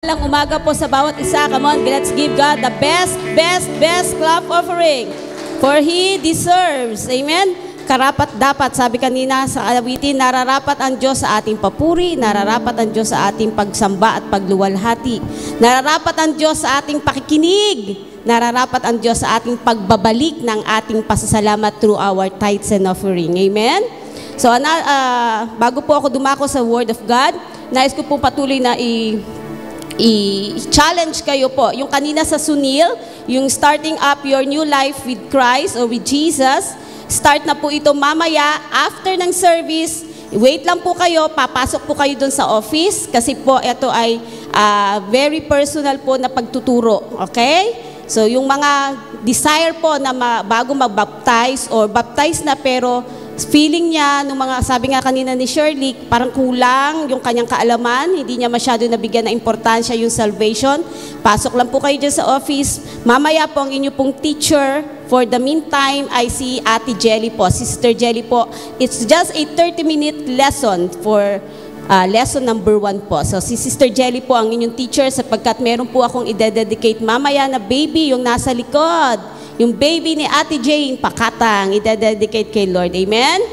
Lang umaga po sa bawat isa. Come on, let's give God the best clap offering. For He deserves. Amen? Karapat dapat, sabi kanina sa awitin, nararapat ang Diyos sa ating papuri, nararapat ang Diyos sa ating pagsamba at pagluwalhati, nararapat ang Diyos sa ating pakikinig, nararapat ang Diyos sa ating pagbabalik ng ating pasasalamat through our tithes and offering. Amen? So, bago po ako dumako sa Word of God, nais ko po patuloy na i-challenge kayo po. Yung kanina sa Sunil, yung starting up your new life with Christ or with Jesus, start na po ito mamaya after ng service. Wait lang po kayo, papasok po kayo dun sa office kasi po ito ay very personal po na pagtuturo. Okay? So yung mga desire po na bago mag-baptize or baptize na pero feeling niya, nung mga sabi nga kanina ni Shirley, parang kulang yung kanyang kaalaman, hindi niya masyado nabigyan ng importansya yung salvation. Pasok lang po kayo dyan sa office. Mamaya po ang inyo pong teacher, for the meantime, ay si Ate Jelly po, Sister Jelly po. It's just a 30-minute lesson for lesson number 1 po. So si Sister Jelly po ang inyong teacher sapagkat meron po akong i-dedicate mamaya na baby yung nasa likod. Yung baby ni Ate Jane, pakatang, i-dedicate kay Lord. Amen?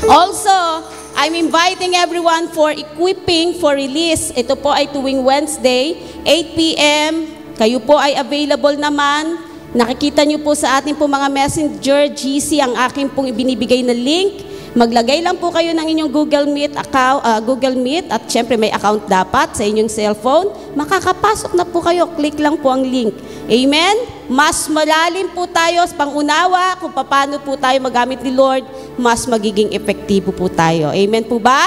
Also, I'm inviting everyone for equipping for release. Ito po ay tuwing Wednesday, 8 p.m. Kayo po ay available naman. Nakikita nyo po sa ating po mga messenger, GC, ang aking pong ibinibigay na link. Maglagay lang po kayo ng inyong Google Meet account, at syempre may account dapat sa inyong cellphone. Makakapasok na po kayo, click lang po ang link. Amen? Mas malalim po tayo sa pangunawa kung paano po tayo magamit ni Lord, mas magiging epektibo po tayo. Amen po ba?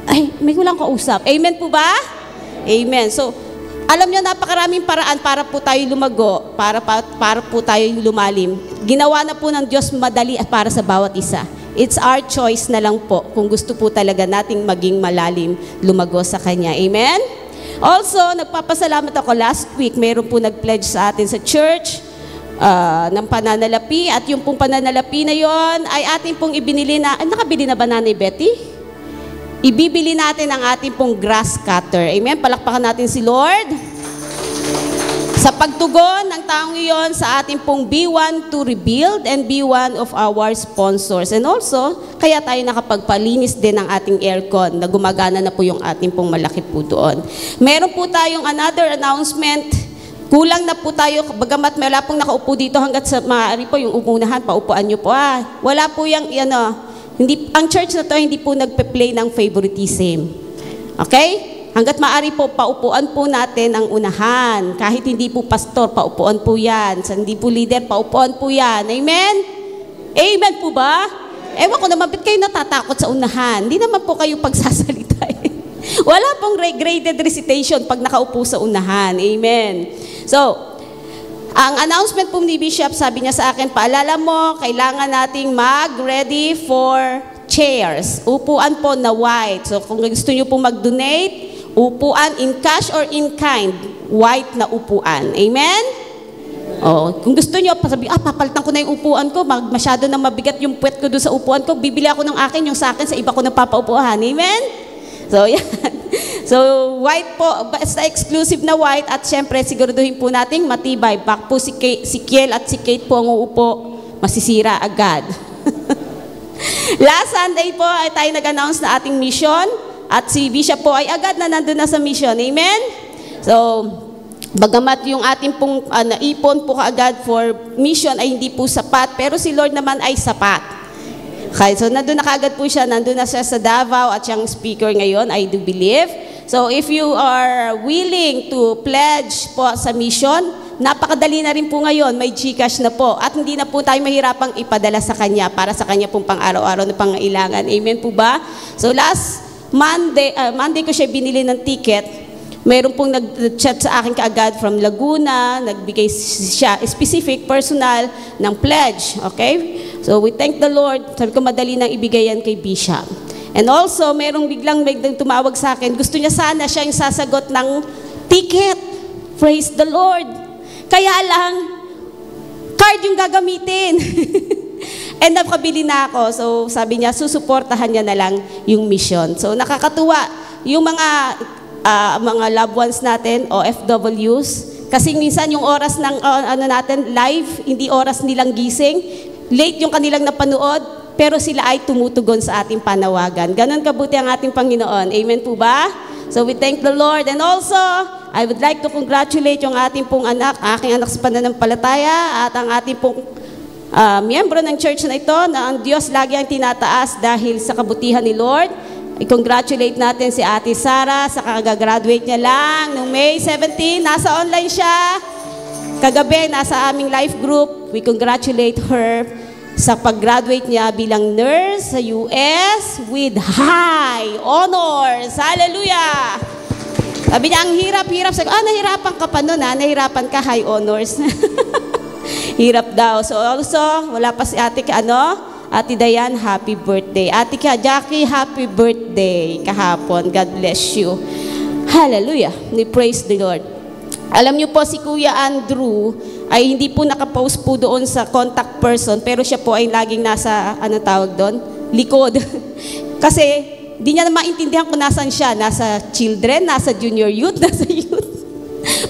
Ay, may kulang kausap. Amen po ba? Amen. So, alam niyo, napakaraming paraan para po tayo lumago, para po tayo lumalim. Ginawa na po ng Diyos madali at para sa bawat isa. It's our choice na lang po kung gusto po talaga nating maging malalim, lumago sa Kanya. Amen? Also, nagpapasalamat ako last week, mayroon po nag-pledge sa atin sa church ng pananalapi at yung pong pananalapi na yon ay ating pong ibinili na, nakabili na ba Nanay Betty? Ibibili natin ang ating pong grass cutter. Amen? Palakpakan natin si Lord. Sa pagtugon ng taong iyon sa ating pong B1 to rebuild and B1 of our sponsors. And also, kaya tayo nakapagpalinis din ng ating aircon na gumagana na po yung ating pong malaki po doon. Meron po tayong another announcement. Kulang na po tayo, bagamat wala pong nakaupo dito hanggat sa maaari po yung umunahan, paupuan nyo po. Wala po yung, ang church na to hindi po nagpe-play ng favoritism. Okay? Hanggat maaari po, paupuan po natin ang unahan. Kahit hindi po pastor, paupuan po yan. Sa hindi po leader, paupuan po yan. Amen? Amen po ba? Ewan ko naman, ba't kayo natatakot sa unahan? Hindi naman po kayo pagsasalita. Wala pong graded recitation pag nakaupo sa unahan. Amen? So, ang announcement po ni Bishop, sabi niya sa akin, paalala mo, kailangan nating mag-ready for chairs. Upuan po na white. So, kung gusto niyo po mag-donate, upuan in cash or in kind, white na upuan. Amen? Kung gusto niyo, sabi, papalitan ko na yung upuan ko, masyado na mabigat yung puwet ko doon sa upuan ko, bibili ako ng akin, yung sa akin, sa iba ko nagpapaupuan. Amen? So, yan. So, white po, basta exclusive na white, at syempre, siguraduhin po natin matibay. Back po si Kiel at si Kate po ang uupo, masisira agad. Last Sunday po, ay tayo nag-announce na ating mission. At si Bishop po ay agad na nandun na sa mission. Amen? So, bagamat yung ating pong naipon po kaagad for mission ay hindi po sapat, pero si Lord naman ay sapat. Okay, so nandun na kaagad po siya, nandun na siya sa Davao at siyang speaker ngayon, I do believe. So, if you are willing to pledge po sa mission, napakadali na rin po ngayon, may GCash na po. At hindi na po tayo mahirapang ipadala sa Kanya para sa Kanya pong pang-araw-araw na pangailangan. Amen po ba? So, last Monday ko siya binili ng ticket. Mayroon pong nag-chat sa akin kaagad from Laguna, nagbigay siya specific, personal, ng pledge. Okay? So we thank the Lord. Sabi ko, madali nang ibigay yan kay Bishop. And also, mayroong biglang tumawag sa akin. Gusto niya sana siya yung sasagot ng ticket. Praise the Lord. Kaya lang, card yung gagamitin. And nakabili na ako. So sabi niya, susuportahan niya na lang yung mission. So nakakatuwa. Yung mga mga loved ones natin, OFWs. Kasi minsan yung oras ng natin live, hindi oras nilang gising. Late yung kanilang napanood, pero sila ay tumutugon sa ating panawagan. Ganon kabuti ang ating Panginoon. Amen po ba? So we thank the Lord. And also, I would like to congratulate yung ating pong aking anak sa pananampalataya at ang ating pong miyembro ng church na ito na ang Diyos lagi ang tinataas dahil sa kabutihan ni Lord. I-congratulate natin si Ate Sara sa kagagraduate niya lang noong May 17. Nasa online siya. Kagabi, nasa aming life group. We congratulate her sa pag-graduate niya bilang nurse sa US with high honors. Hallelujah! Sabi niya, ang hirap-hirap. Sabi ko, nahirapan ka pa nun nahirapan ka, high honors. Hirap daw. So also, wala pa si ate Ate Dayan, happy birthday. Ate Jackie, happy birthday kahapon. God bless you. Hallelujah. We praise the Lord. Alam niyo po, si Kuya Andrew ay hindi po nakapost po doon sa contact person, pero siya po ay laging nasa, likod. Kasi, di niya na maintindihan kung nasan siya. Nasa children, nasa junior youth, nasa youth.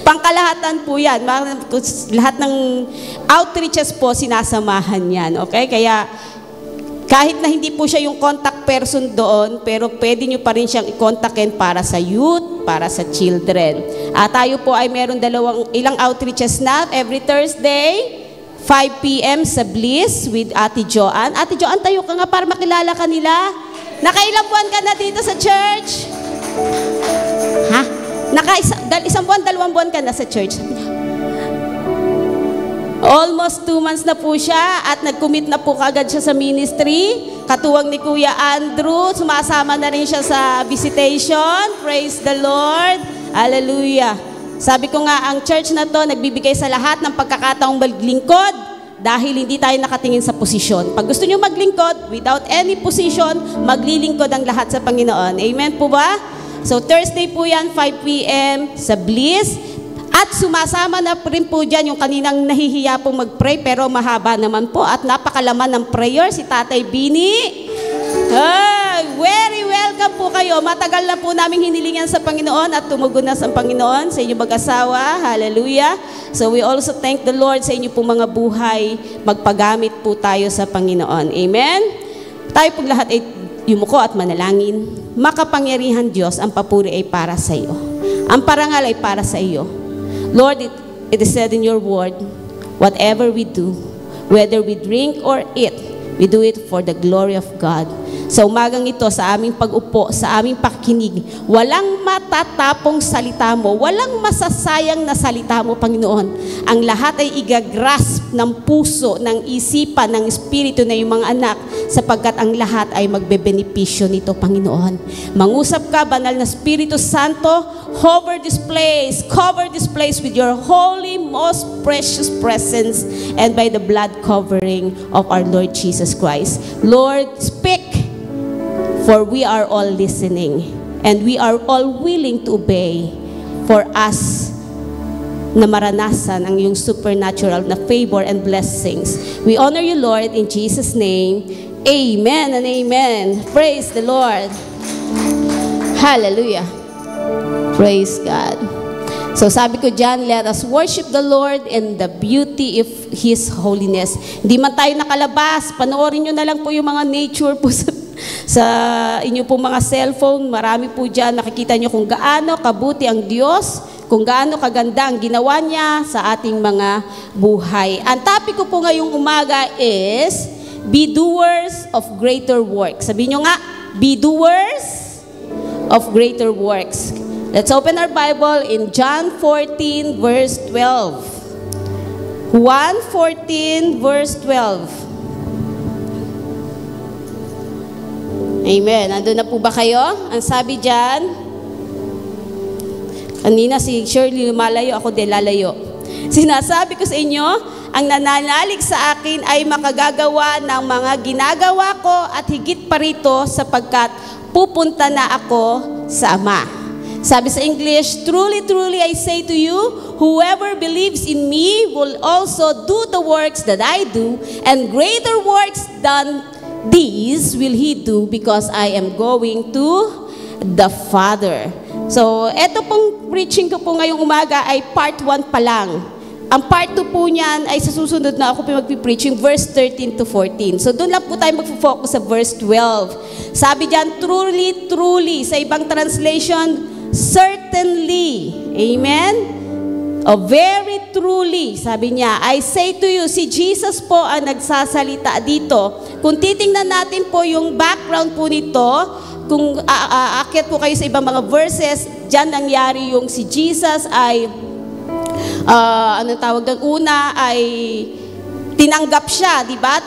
Pangkalahatan po yan. Lahat ng outreaches po, sinasamahan yan. Okay? Kaya, kahit na hindi po siya yung contact person doon, pero pwede nyo pa rin siyang i-contactin para sa youth, para sa children. Tayo po ay meron ilang outreaches na every Thursday, 5 p.m. sa Bliss with Ate Joanne. Ate Joanne, tayo ka nga para makilala ka nila. Nakailang buwan ka na dito sa church? Ha? Isang buwan, 2 buwan ka na sa church. Almost 2 months na po siya at nag-commit na po kagad siya sa ministry. Katuwang ni Kuya Andrew, sumasama na rin siya sa visitation. Praise the Lord. Hallelujah. Sabi ko nga, ang church na to nagbibigay sa lahat ng pagkakataong maglingkod dahil hindi tayo nakatingin sa posisyon. Pag gusto nyo maglingkod, without any position, maglilingkod ang lahat sa Panginoon. Amen po ba? So Thursday po yan, 5 p.m. sa Bliss. At sumasama na rin po dyan yung kaninang nahihiya pong mag-pray, pero mahaba naman po at napakalaman ng prayer, si Tatay Bini. Very welcome po kayo. Matagal na po namin hinilingan sa Panginoon at tumugon na sa Panginoon sa inyong mag-asawa. Hallelujah. So we also thank the Lord sa inyo po mga buhay. Magpagamit po tayo sa Panginoon. Amen? Tayo po lahat ay yumuko at manalangin. Makapangyarihan Diyos, ang papuri ay para sa iyo. Ang parangal ay para sa iyo. Lord, it is said in your word, whatever we do, whether we drink or eat, we do it for the glory of God. Sa umagang ito, sa aming pag-upo, sa aming pakikinig, walang matatapong salita mo, walang masasayang na salita mo, Panginoon. Ang lahat ay igagrasp ng puso, ng isipan, ng espiritu na yung mga anak, sapagkat ang lahat ay magbebenepisyo nito, Panginoon. Mangusap ka, Banal na Espiritu Santo, cover this place with your holy, most precious presence, and by the blood covering of our Lord Jesus Christ. Lord, speak, for we are all listening, and we are all willing to obey for us na maranasan ang iyong supernatural na favor and blessings. We honor you, Lord, in Jesus' name. Amen and amen. Praise the Lord. Hallelujah. Praise God. So sabi ko dyan, let us worship the Lord in the beauty of His holiness. Hindi man tayo nakalabas, panoorin nyo na lang po yung mga nature po sa inyo po mga cellphone. Marami po dyan, nakikita nyo kung gaano kabuti ang Diyos, kung gaano kaganda ang ginawa niya sa ating mga buhay. Ang topic ko po ngayong umaga is, be doers of greater works. Sabihin nyo nga, be doers of greater works. Let's open our Bible in John 14 verse 12. 1:14 verse 12. Amen. Nandun na po ba kayo? Ang sabi dyan, kanina si Shirley lumalayo, ako din lalayo. Sinasabi ko sa inyo, ang nananalig sa akin ay makagagawa ng mga ginagawa ko at higit pa rito sapagkat pupunta na ako sa Ama. Sabi sa English, truly, truly I say to you, whoever believes in me will also do the works that I do, and greater works than these will he do, because I am going to the Father. So, eto pong preaching ko po ngayong umaga ay part 1 pa lang. Ang part 2 po niyan ay sa susunod na ako po magpipreaching, verse 13 to 14. So, doon lang po tayo magfo-focus sa verse 12. Sabi diyan, truly, truly. Sa ibang translation, certainly. Amen? Very truly, sabi niya, I say to you, si Jesus po ang nagsasalita dito. Kung titingnan natin po yung background po nito, kung aakyat po kayo sa ibang mga verses, diyan nangyari yung si Jesus ay, anong tawag doon? Una ay tinanggap siya, di ba?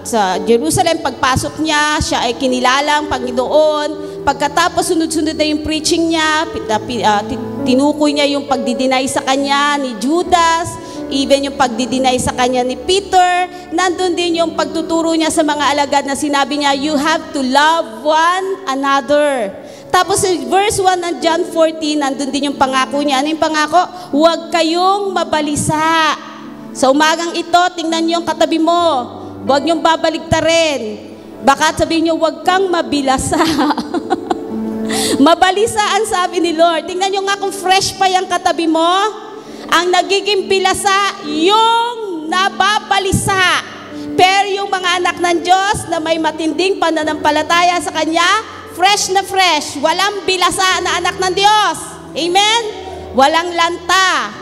Sa Jerusalem, pagpasok niya, siya ay kinilalang Panginoon. Pagkatapos sunod-sunod na yung preaching niya, tinukoy niya yung pagdidinay sa kanya ni Judas, even yung pagdidinay sa kanya ni Peter. Nandun din yung pagtuturo niya sa mga alagad na sinabi niya, you have to love one another. Tapos verse 1 ng John 14, nandun din yung pangako niya. Ano yung pangako? Huwag kayong mabalisa. Sa umagang ito, tingnan niyo yung katabi mo. Huwag niyong babaligtarin. Baka sabihin niyo, huwag kang mabilasa. Mabalisa ang sabi ni Lord. Tingnan niyo nga kung fresh pa yung katabi mo. Ang nagiging bilasa, yung nababalisa. Pero yung mga anak ng Diyos na may matinding pananampalataya sa Kanya, fresh na fresh. Walang bilasa na anak ng Diyos. Amen? Walang lanta.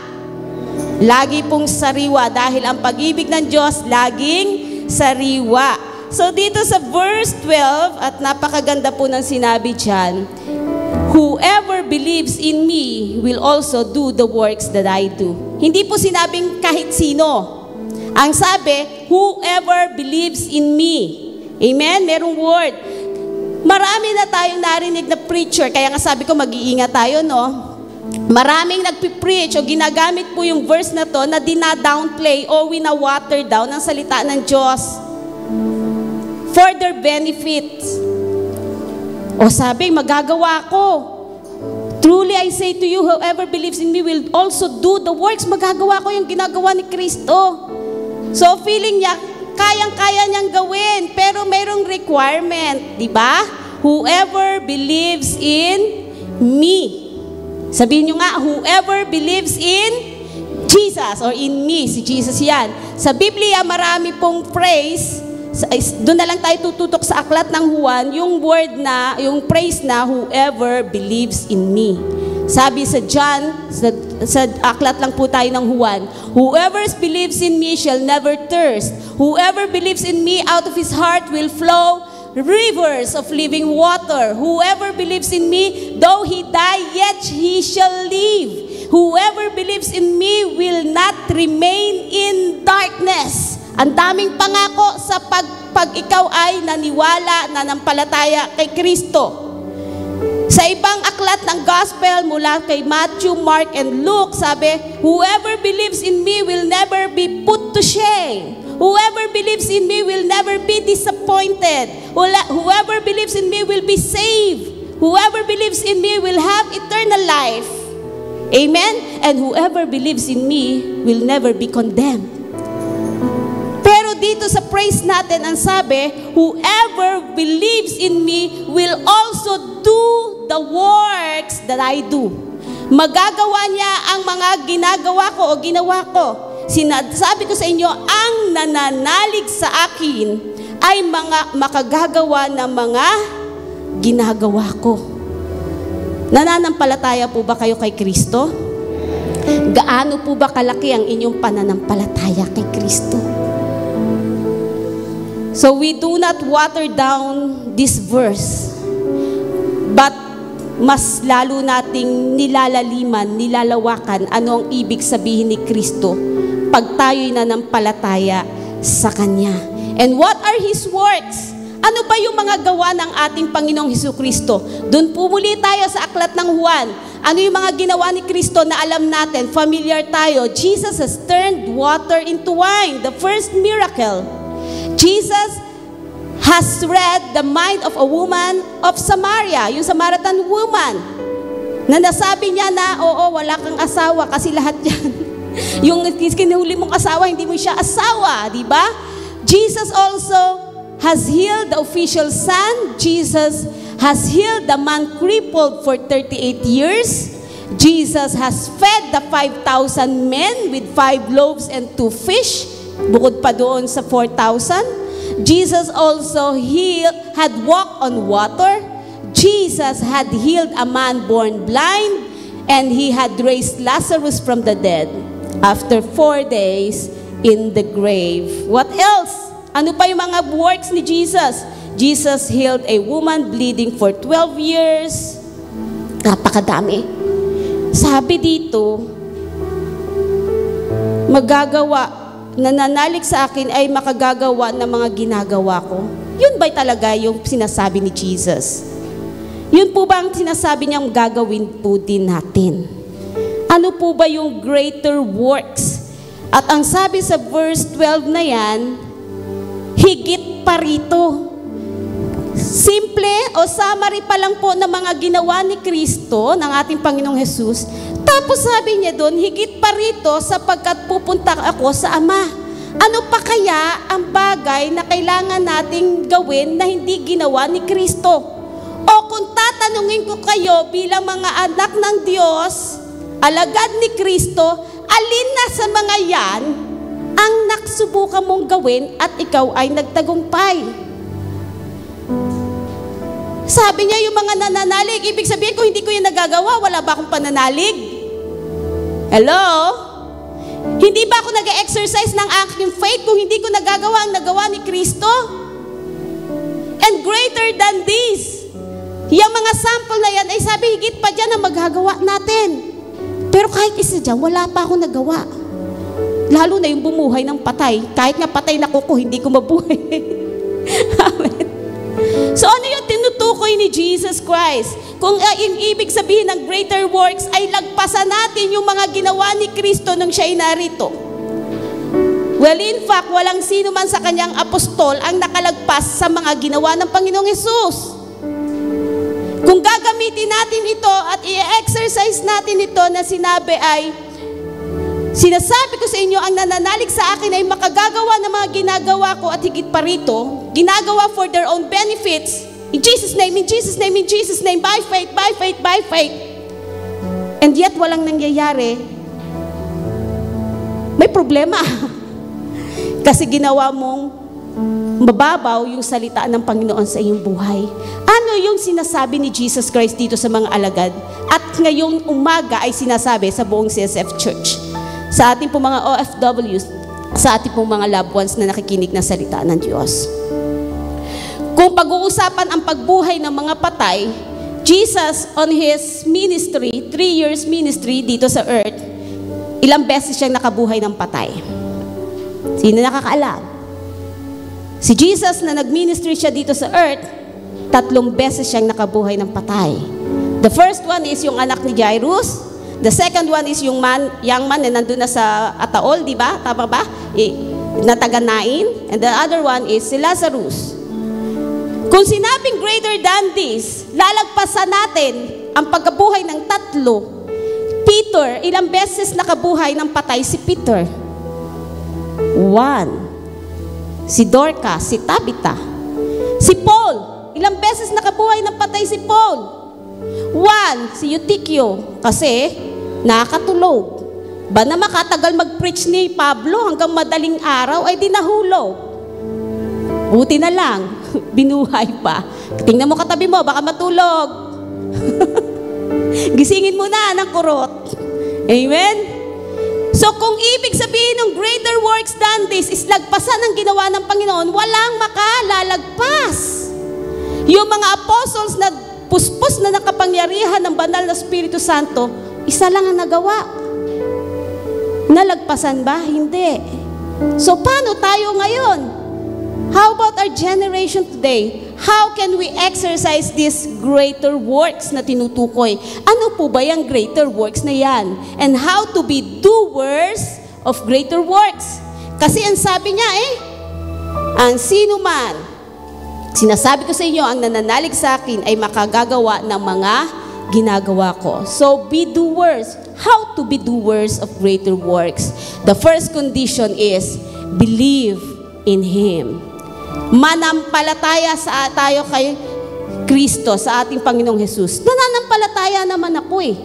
Lagi pong sariwa dahil ang pag-ibig ng Diyos laging sariwa. So dito sa verse 12, at napakaganda po ng sinabi dyan, whoever believes in me will also do the works that I do. Hindi po sinabing kahit sino. Ang sabi, whoever believes in me. Amen? Merong word. Marami na tayong narinig na preacher, kaya nga sabi ko mag-iingat tayo, no? Maraming nagpipreach o ginagamit po yung verse na to na dina-downplay o wina-water down ang salita ng Diyos for their benefits. O sabi, magagawa ko. Truly I say to you, whoever believes in me will also do the works. Magagawa ko yung ginagawa ni Kristo. So feeling niya, kayang-kaya niyang gawin, pero mayroong requirement, di ba? Whoever believes in me. Sabihin niyo nga, whoever believes in Jesus or in me, si Jesus yan. Sa Biblia, marami pong phrase, doon na lang tayo tututok sa aklat ng Juan, yung word na, yung phrase na, whoever believes in me. Sabi sa John, sa aklat lang po tayo ng Juan, whoever believes in me shall never thirst. Whoever believes in me, out of his heart will flow rivers of living water. Whoever believes in me, though he die, yet he shall live. Whoever believes in me will not remain in darkness. Ang daming pangako sa pag ikaw ay naniwala, nanampalataya kay Kristo. Sa ibang aklat ng gospel mula kay Matthew, Mark, and Luke, sabi, whoever believes in me will never be put to shame. Whoever believes in me will never be disappointed. Whoever believes in me will be saved. Whoever believes in me will have eternal life. Amen? And whoever believes in me will never be condemned. Pero dito sa praise natin, ang sabi, whoever believes in me will also do the works that I do. Magagawa niya ang mga ginagawa ko o ginawa ko. Sinasabi ko sa inyo, ang nananalig sa akin ay mga makagagawa ng mga ginagawa ko. Nananampalataya po ba kayo kay Kristo? Gaano po ba kalaki ang inyong pananampalataya kay Kristo? So we do not water down this verse, but mas lalo nating nilalaliman, nilalawakan ano ang ibig sabihin ni Kristo pag tayo'y nanampalataya sa Kanya. And what are His works? Ano ba yung mga gawa ng ating Panginoong Hesukristo? Doon po muli tayo sa aklat ng Juan. Ano yung mga ginawa ni Kristo na alam natin, familiar tayo? Jesus has turned water into wine, the first miracle. Jesus has read the mind of a woman of Samaria, yung Samaritan woman, na nasabi niya na, oo, wala kang asawa kasi lahat yan. Yung kinahuli mong asawa, hindi mo siya asawa, di ba? Jesus also has healed the official son. Jesus has healed the man crippled for 38 years. Jesus has fed the 5,000 men with 5 loaves and 2 fish, bukod pa doon sa 4,000. Jesus also had walked on water. Jesus had healed a man born blind, and he had raised Lazarus from the dead after 4 days in the grave. What else? Ano pa yung mga works ni Jesus? Jesus healed a woman bleeding for 12 years. Napakadami. Sabi dito, nananalig sa akin ay makagagawa ng mga ginagawa ko. Yun ba'y talaga yung sinasabi ni Jesus? Yun po ba ang sinasabi niyang gagawin po din natin? Ano po ba yung greater works? At ang sabi sa verse 12 na yan, higit pa rito. Simple o summary pa lang po ng mga ginawa ni Kristo, ng ating Panginoong Jesus. Tapos sabi niya doon, higit pa rito sapagkat pupunta ako sa Ama. Ano pa kaya ang bagay na kailangan nating gawin na hindi ginawa ni Kristo? O kung tatanungin ko kayo bilang mga anak ng Diyos, alagad ni Kristo, alin na sa mga yan ang naksubukan mong gawin at ikaw ay nagtagumpay? Sabi niya yung mga nananalig, ibig sabihin kung hindi ko yung nagagawa, wala ba akong pananalig? Hello? Hindi ba ako nag-exercise ng aking faith kung hindi ko nagagawa ang nagawa ni Kristo? And greater than this, yung mga sample na yan, ay sabi higit pa dyan ang magagawa natin. Pero kahit isa dyan, wala pa akong nagawa. Lalo na yung bumuhay ng patay. Kahit nga patay na kuko, hindi ko mabuhay. Amen. So ano yung tinutukoy ni Jesus Christ? Kung yung ibig sabihin ng greater works ay lagpasan natin yung mga ginawa ni Kristo nung siya'y narito. Well, in fact, walang sino man sa kanyang apostol ang nakalagpas sa mga ginawa ng Panginoong Hesus. Kung gagamitin natin ito at i-exercise natin ito na sinabi ay, sinasabi ko sa inyo, ang nananalig sa akin ay makagagawa ng mga ginagawa ko at higit pa rito, ginagawa for their own benefits. In Jesus' name, in Jesus' name, in Jesus' name, by faith, by faith, by faith. And yet, walang nangyayari. May problema. Kasi ginawa mong mababaw yung salita ng Panginoon sa iyong buhay. Ano yung sinasabi ni Jesus Christ dito sa mga alagad? At ngayong umaga ay sinasabi sa buong CSF Church. Sa ating pong mga OFWs, sa ating pong mga loved ones na nakikinig ng salita ng Diyos. Kung pag-uusapan ang pagbuhay ng mga patay, Jesus on His ministry, 3 years ministry dito sa earth, ilang beses siyang nakabuhay ng patay. Sino nakakaalam? Si Jesus na nag-ministry siya dito sa earth, 3 beses siyang nakabuhay ng patay. The first one is yung anak ni Jairus. The second one is yung young man na nandun na sa Ataol, di ba? Tama ba? Na taga Nain. And the other one is si Lazarus. Kung sinabing greater than this, lalagpasan natin ang pagkabuhay ng 3. Peter, ilang beses nakabuhay ng patay si Peter? 1. Si Dorcas, si Tabitha. Si Paul, ilang beses nakabuhay ng patay si Paul? 1, si Eutychio, kasi nakatulog. Ba na makatagal mag-preach ni Pablo hanggang madaling araw ay dinahulog. Buti na lang, binuhay pa. Tingnan mo katabi mo, baka matulog. Gisingin mo na ng kurot. Amen? So kung ibig sabihin ng greater works than this is lagpasan ang ginawa ng Panginoon, walang makalalagpas. Yung mga apostles na puspos na nakapangyarihan ng banal na Espiritu Santo, isa lang ang nagawa. Nalagpasan ba? Hindi. So paano tayo ngayon? How about our generation today? How can we exercise these greater works na tinutukoy? Ano po ba yung greater works na yan? And how to be doers of greater works? Kasi ang sabi niya ang sino man, sinasabi ko sa inyo, ang nananalig sa akin ay makagagawa ng mga ginagawa ko. So be doers. How to be doers of greater works? The first condition is believe in Him. Manampalataya sa tayo Kristo, sa ating Panginoong Jesus. Nananampalataya naman ako eh.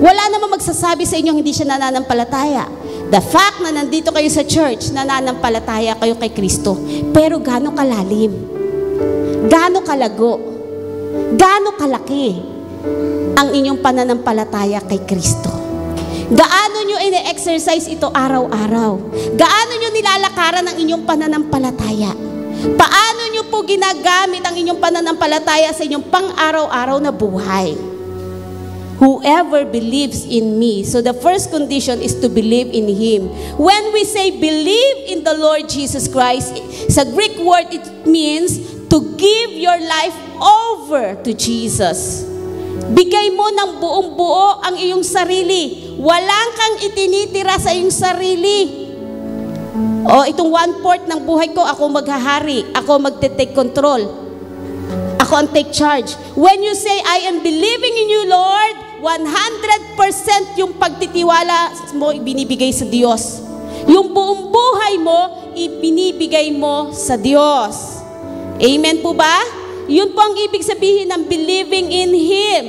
Wala namang magsasabi sa inyo hindi siya nananampalataya. The fact na nandito kayo sa church, nananampalataya kayo kay Kristo. Pero gaano kalalim? Gaano kalago? Gaano kalaki ang inyong pananampalataya kay Kristo? Gaano nyo ine-exercise ito araw-araw? Gaano nyo nilalakaran ang inyong pananampalataya? Paano nyo po ginagamit ang inyong pananampalataya sa inyong pang-araw-araw na buhay? Whoever believes in me. So the first condition is to believe in Him. When we say believe in the Lord Jesus Christ, sa Greek word, it means to give your life over to Jesus. Bigay mo ng buong-buo ang iyong sarili. Walang kang itinitira sa iyong sarili. O itong 1/4 ng buhay ko, ako maghahari. Ako magte-take control. Ako ang take charge. When you say, I am believing in you, Lord, 100% yung pagtitiwala mo ibinibigay sa Diyos. Yung buong buhay mo, ibinibigay mo sa Diyos. Amen po ba? Yun po ang ibig sabihin ng believing in Him.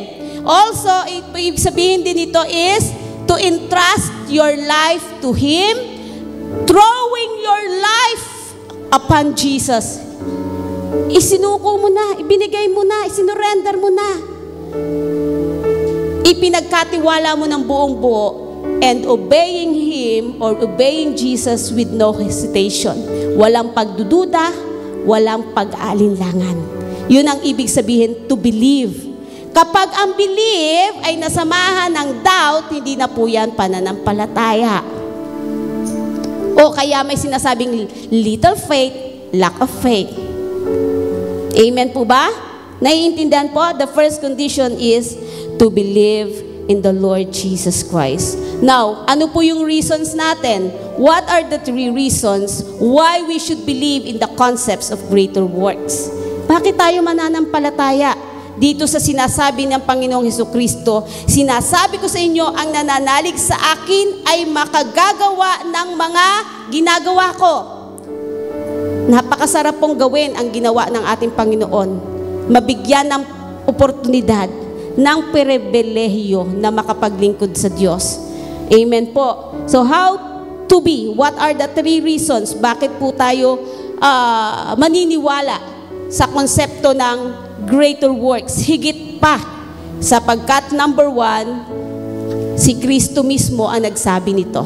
Also, ibig sabihin din ito is to entrust your life to Him, throwing your life upon Jesus. Isinuko mo na, ibinigay mo na, isinurrender mo na. Ipinagkatiwala mo ng buong buo and obeying Him or obeying Jesus with no hesitation. Walang pagdududa, walang pag-alinlangan. Yun ang ibig sabihin to believe. Kapag ang believe ay nasamahan ng doubt, hindi na po yan pananampalataya. O kaya may sinasabing little faith, lack of faith. Amen po ba? Naiintindihan po? The first condition is to believe in the Lord Jesus Christ. Now, ano po yung reasons natin? What are the 3 reasons why we should believe in the concepts of greater works? Bakit tayo mananampalataya? Dito sa sinasabi ng Panginoong Hesukristo, sinasabi ko sa inyo, ang nananalig sa akin ay makagagawa ng mga ginagawa ko. Napakasarap pong gawin ang ginawa ng ating Panginoon. Mabigyan ng oportunidad ng pribilehiyo na makapaglingkod sa Diyos. Amen po. So how to be? What are the 3 reasons? Bakit po tayo maniniwala sa konsepto ng greater works? Higit pa sapagkat number 1, si Kristo mismo ang nagsabi nito.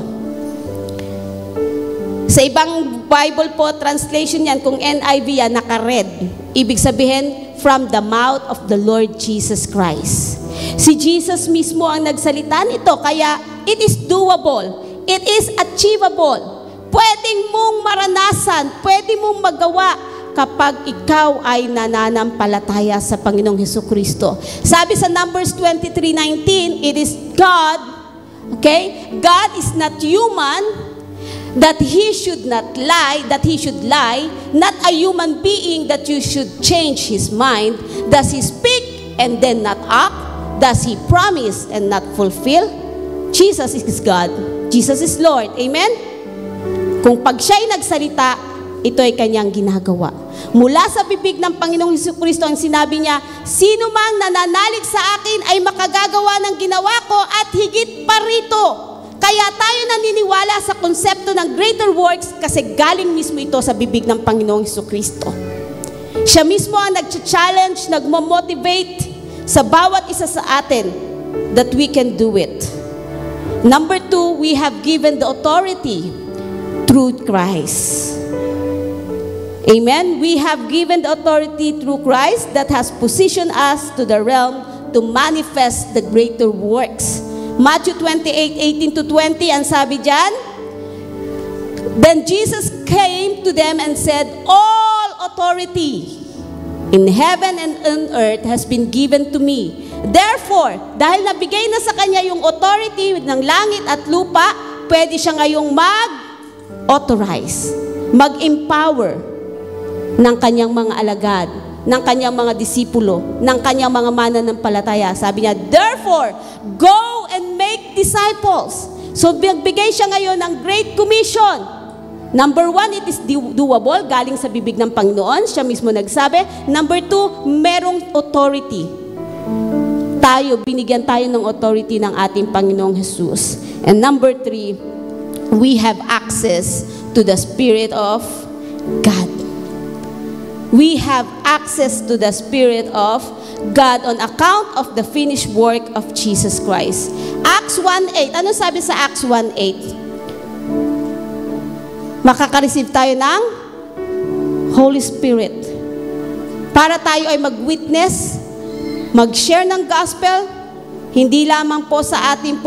Sa ibang Bible po, translation yan, kung NIV yan, naka-red. Ibig sabihin, from the mouth of the Lord Jesus Christ. Si Jesus mismo ang nagsalita nito, kaya it is doable. It is achievable. Pwedeng mong maranasan, pwede mong magawa kapag ikaw ay nananampalataya sa Panginoong Hesukristo. Sabi sa Numbers 23:19, it is God, okay? God is not human, that He should not lie, not a human being that you should change His mind. Does He speak and then not act? Does He promise and not fulfill? Jesus is God. Jesus is Lord. Amen? Kung pag siya'y nagsalita, ito ay kanyang ginagawa. Mula sa bibig ng Panginoong Hesukristo, ang sinabi niya, sino mang nananalig sa akin ay makagagawa ng ginawa ko at higit pa rito. Kaya tayo naniniwala sa konsepto ng greater works kasi galing mismo ito sa bibig ng Panginoong Hesukristo. Siya mismo ang nag-challenge, nagmo-motivate sa bawat isa sa atin that we can do it. Number 2, we have given the authority through Christ. Amen? We have given the authority through Christ that has positioned us to the realm to manifest the greater works. Matthew 28:18-20, ang sabi dyan, then Jesus came to them and said, all authority in heaven and on earth has been given to me. Therefore, dahil nabigay na sa kanya yung authority ng langit at lupa, pwede siya ngayong mag-authorize, mag-empower ng kanyang mga alagad, ng kanyang mga disipulo, ng kanyang mga mananampalataya. Sabi niya, therefore, go and make disciples. So, bigay siya ngayon ng Great Commission. Number 1, it is doable, galing sa bibig ng Panginoon. Siya mismo nagsabi. Number 2, merong authority. Binigyan tayo ng authority ng ating Panginoong Jesus. And number 3, we have access to the Spirit of God. We have access to the Spirit of God on account of the finished work of Jesus Christ. Acts 1:8. Ano sabi sa Acts 1:8? Makaka-receive tayo ng Holy Spirit. Para tayo ay mag-witness, mag-share ng gospel, hindi lamang po sa ating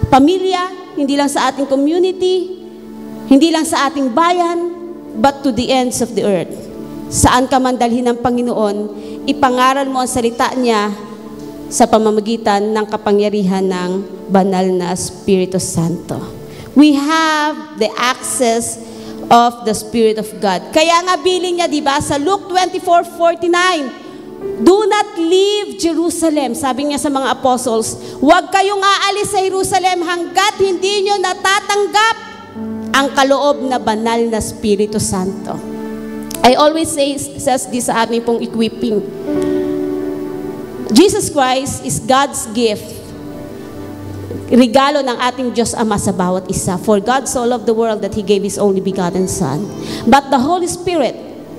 pamilya, hindi lang sa ating community, hindi lang sa ating bayan, but to the ends of the earth. Saan ka man dalhin ng Panginoon, ipangaral mo ang salita niya sa pamamagitan ng kapangyarihan ng banal na Espiritu Santo. We have the access of the Spirit of God. Kaya nga bilin niya, di ba, sa Luke 24:49, do not leave Jerusalem. Sabi niya sa mga apostles, huwag kayong aalis sa Jerusalem hanggat hindi nyo natatanggap ang kaloob na banal na Espiritu Santo. I always says this sa aming pong equipping. Jesus Christ is God's gift. Regalo ng ating Diyos Ama sa bawat isa. For God so loved the world that He gave His only begotten Son. But the Holy Spirit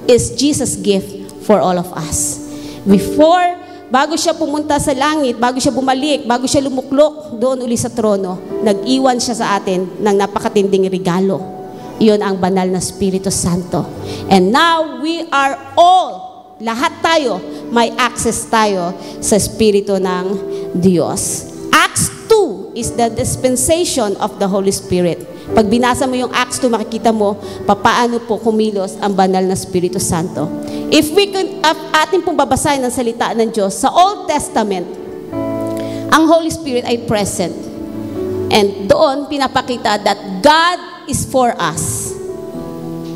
is Jesus' gift for all of us. Bago siya pumunta sa langit, bago siya bumalik, bago siya lumuklok doon uli sa trono, nag-iwan siya sa atin ng napakatinding regalo. Iyon ang banal na Espiritu Santo. And now, we are all, lahat tayo, may access tayo sa Espiritu ng Diyos. Acts 2 is the dispensation of the Holy Spirit. Pag binasa mo yung Acts 2, makikita mo papaano po kumilos ang banal na Espiritu Santo. If we could, atin pong babasahin ang salita ng Diyos, sa Old Testament, ang Holy Spirit ay present. And doon pinapakita that God is for us.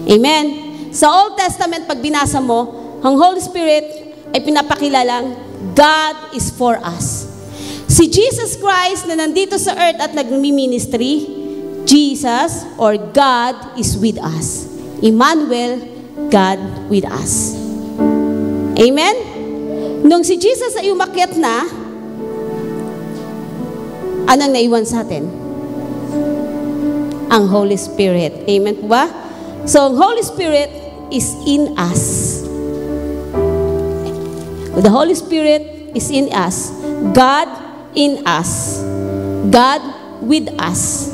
Amen? Sa Old Testament, pag binasa mo, ang Holy Spirit ay pinapakilalang God is for us. Si Jesus Christ na nandito sa earth at nagmi-ministry, Jesus or God is with us. Emmanuel, God with us. Amen? Nung si Jesus ay umakyat na, anong naiwan sa atin? Ang Holy Spirit. Amen po ba? So, ang Holy Spirit is in us. The Holy Spirit is in us. God in us. God with us.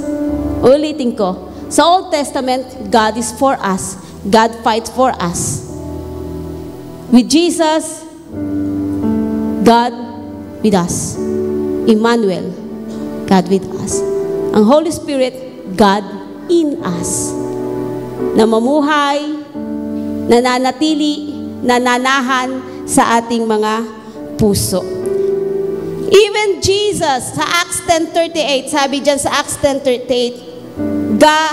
Ulitin ko. Sa Old Testament, God is for us. God fights for us. With Jesus, God with us. Emmanuel, God with us. Ang Holy Spirit, God in us. Na mamuhay, nananatili, nananahan sa ating mga puso. Even Jesus, sa Acts 10:38, sabi dyan sa Acts 10:38,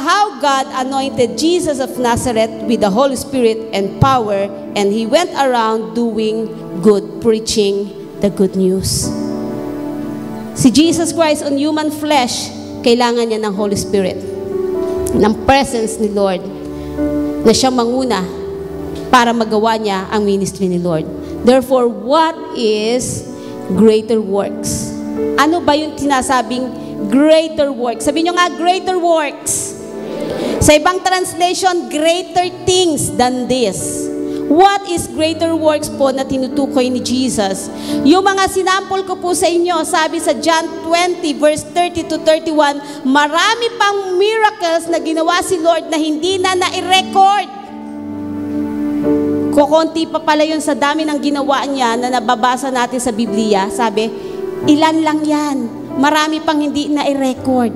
how God anointed Jesus of Nazareth with the Holy Spirit and power, and He went around doing good, preaching the good news. Si Jesus Christ on human flesh, kailangan niya ng Holy Spirit, ng presence ni Lord, na siya manguna para magawa niya ang ministry ni Lord. Therefore, what is greater works? Ano ba yung tinasabing greater works? Sabihin nyo nga, greater works. Sa ibang translation, greater things than this. What is greater works po na tinutukoy ni Jesus? Yung mga sinampol ko po sa inyo, sabi sa John 20 verse 30 to 31, marami pang miracles na ginawa si Lord na hindi na na-record. Kukunti pa pala yun sa dami ng ginawa niya na nababasa natin sa Biblia. Sabi, ilan lang yan. Marami pang hindi na-record.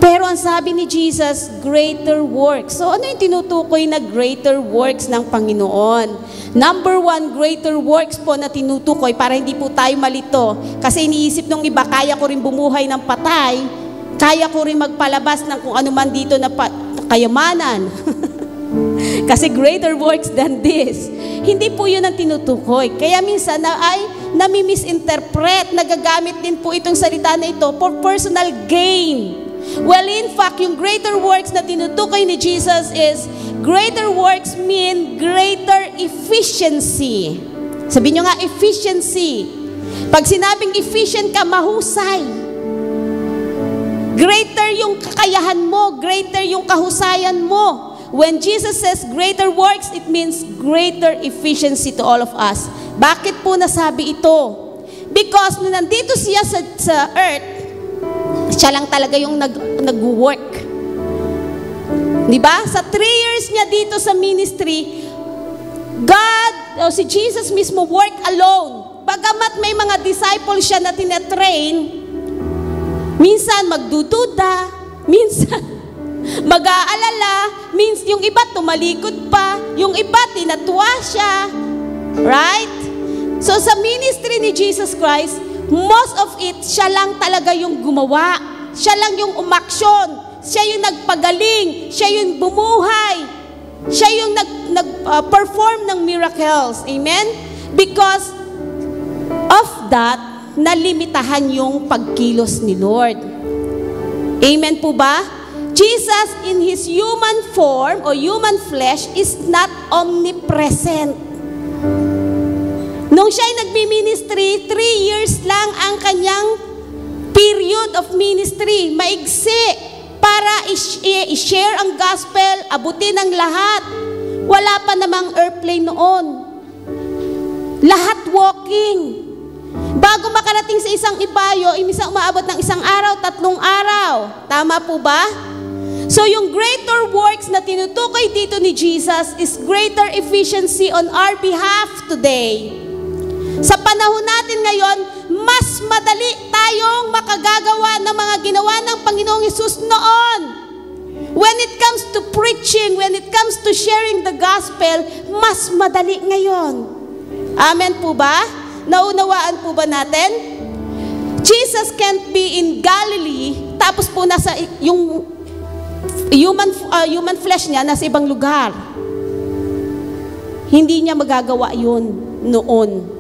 Pero ang sabi ni Jesus, greater works. So ano yung tinutukoy na greater works ng Panginoon? Number 1, greater works po na tinutukoy para hindi po tayo malito. Kasi iniisip nung iba, kaya ko rin bumuhay ng patay, kaya ko rin magpalabas ng kung ano man dito na kayamanan. Kasi greater works than this. Hindi po yun ang tinutukoy. Kaya minsan nami-misinterpret, nagagamit din po itong salita na ito for personal gain. Well, in fact, yung greater works na tinutukoy ni Jesus is, greater works mean greater efficiency. Sabi nyo nga, efficiency. Pag sinabing efficient ka, mahusay. Greater yung kakayahan mo, greater yung kahusayan mo. When Jesus says greater works, it means greater efficiency to all of us. Bakit po nasabi ito? Because nung nandito siya sa earth, siya lang talaga yung nag-work. Diba? Sa 3 years niya dito sa ministry, si Jesus mismo work alone. Bagamat may mga disciples siya na tinetrain, minsan magdududa, minsan mag-aalala, yung iba tumalikod pa, yung iba tinatwa siya. Right? So sa ministry ni Jesus Christ, most of it, siya lang talaga yung gumawa. Siya lang yung umaksyon. Siya yung nagpagaling. Siya yung bumuhay. Siya yung nag-perform ng miracles. Amen? Because of that, nalimitahan yung pagkilos ni Lord. Amen po ba? Jesus in His human form or human flesh is not omnipresent. Nung siya'y nagmi-ministry, 3 years lang ang kanyang period of ministry. Maigsi para i-share ang gospel, abutin ang lahat. Wala pa namang airplane noon. Lahat walking. Bago makarating sa isang ibayo, minsan umaabot ng 1 araw, 3 araw. Tama po ba? So yung greater works na tinutukoy dito ni Jesus is greater efficiency on our behalf today. Sa panahon natin ngayon, mas madali tayong makagagawa ng mga ginawa ng Panginoong Hesus noon. When it comes to preaching, when it comes to sharing the gospel, mas madali ngayon. Amen po ba? Naunawaan po ba natin? Jesus can't be in Galilee, tapos po nasa yung human flesh niya nasa ibang lugar. Hindi niya magagawa yun noon.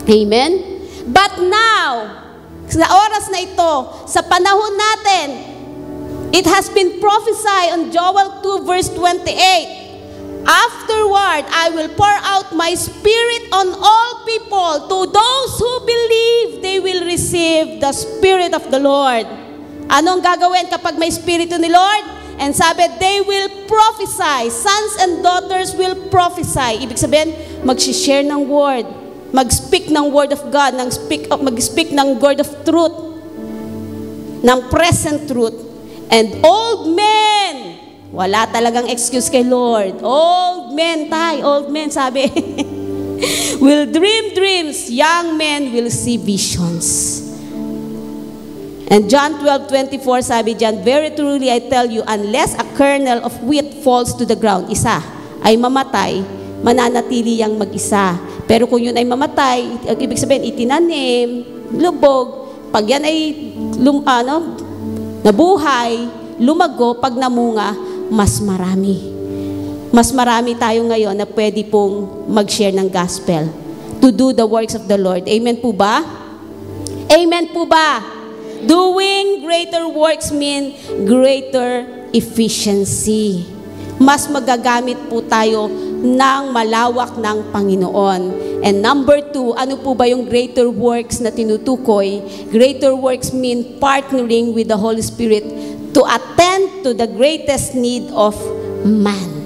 Amen? But now, sa oras na ito, sa panahon natin, it has been prophesied on Joel 2 verse 28. Afterward, I will pour out my spirit on all people. To those who believe, they will receive the spirit of the Lord. Anong gagawin kapag may spirito ni Lord? And sabi, they will prophesy. Sons and daughters will prophesy. Ibig sabihin, mag-share ng word. Mag-speak ng word of God. Mag-speak ng word of truth. Ng present truth. And old men, wala talagang excuse kay Lord. Old men sabi, will dream dreams. Young men will see visions. And John 12:24 sabi diyan, very truly I tell you, unless a kernel of wheat falls to the ground, isa ay mamatay, mananatili yang mag-isa. Pero kung yun ay mamatay, ibig sabihin itinanim, lubog, pag yan ay nabuhay, lumago, pag namunga, mas marami. Mas marami tayo ngayon na pwede pong mag-share ng gospel to do the works of the Lord. Amen po ba? Amen po ba? Doing greater works mean greater efficiency. Mas magagamit po tayo ng malawak ng Panginoon. And number 2, ano po ba yung greater works na tinutukoy? Greater works mean partnering with the Holy Spirit to attend to the greatest need of man.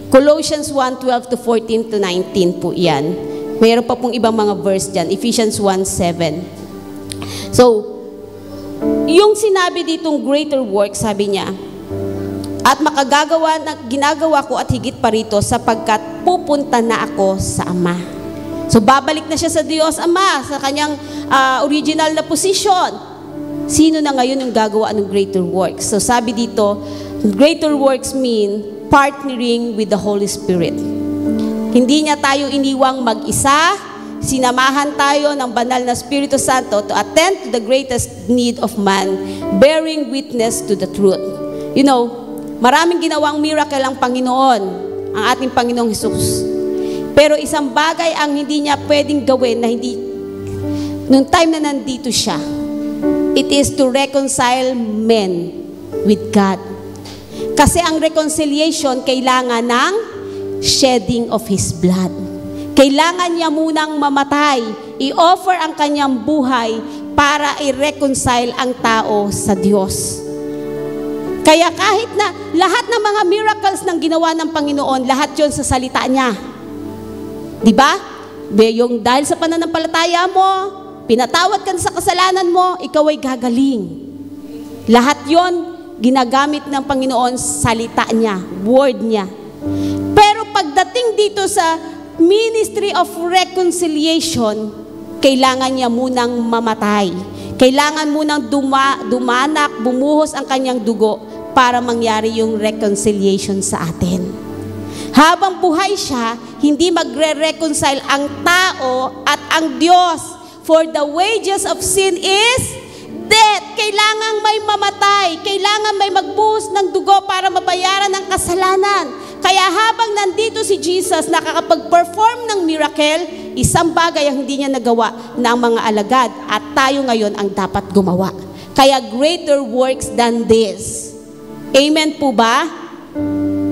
Colossians 1:12-14 to 19 po yan. Mayroon pa pong ibang mga verse dyan. Ephesians 1:7. So, yung sinabi ditong greater work, sabi niya, at makagagawa na ginagawa ko at higit pa rito sapagkat pupunta na ako sa Ama. So babalik na siya sa Diyos Ama, sa kanyang original na position. Sino na ngayon yung gagawa ng greater works? So sabi dito, greater works mean partnering with the Holy Spirit. Hindi niya tayo iniwang mag-isa, sinamahan tayo ng banal na Espiritu Santo to attend to the greatest need of man, bearing witness to the truth. You know, maraming ginawang miracle ang Panginoon, ang ating Panginoong Hesus. Pero isang bagay ang hindi niya pwedeng gawin na hindi, nung time na nandito siya, it is to reconcile men with God. Kasi ang reconciliation kailangan ng shedding of His blood. Kailangan niya munang mamatay, i-offer ang kanyang buhay para i-reconcile ang tao sa Diyos. Kaya kahit na lahat ng mga miracles ng ginawa ng Panginoon, lahat yon sa salita niya. Diba? Yung dahil sa pananampalataya mo, pinatawad ka sa kasalanan mo, ikaw ay gagaling. Lahat yon ginagamit ng Panginoon, salita niya, word niya. Pero pagdating dito sa ministry of reconciliation, kailangan niya munang mamatay. Kailangan munang dumanak, bumuhos ang kanyang dugo para mangyari yung reconciliation sa atin. Habang buhay siya, hindi magre-reconcile ang tao at ang Diyos. For the wages of sin is death. Kailangan may mamatay. Kailangan may magbuhos ng dugo para mabayaran ang kasalanan. Kaya habang nandito si Jesus, nakakapag-perform ng miracle, isang bagay ang hindi niya nagawa ng mga alagad. At tayo ngayon ang dapat gumawa. Kaya greater works than this. Amen po ba?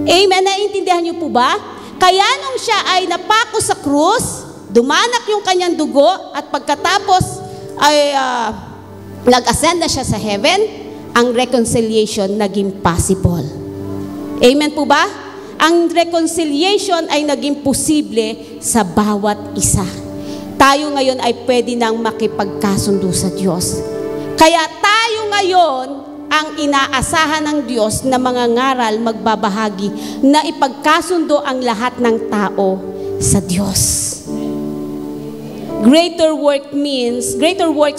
Amen, naiintindihan niyo po ba? Kaya nung siya ay napako sa krus, dumanak yung kanyang dugo, at pagkatapos ay nag-ascend na siya sa heaven, ang reconciliation naging possible. Amen po ba? Ang reconciliation ay naging posible sa bawat isa. Tayo ngayon ay pwede nang makipagkasundo sa Diyos. Kaya tayo ngayon ang inaasahan ng Diyos na mga ngaral magbabahagi na ipagkasundo ang lahat ng tao sa Diyos. Greater works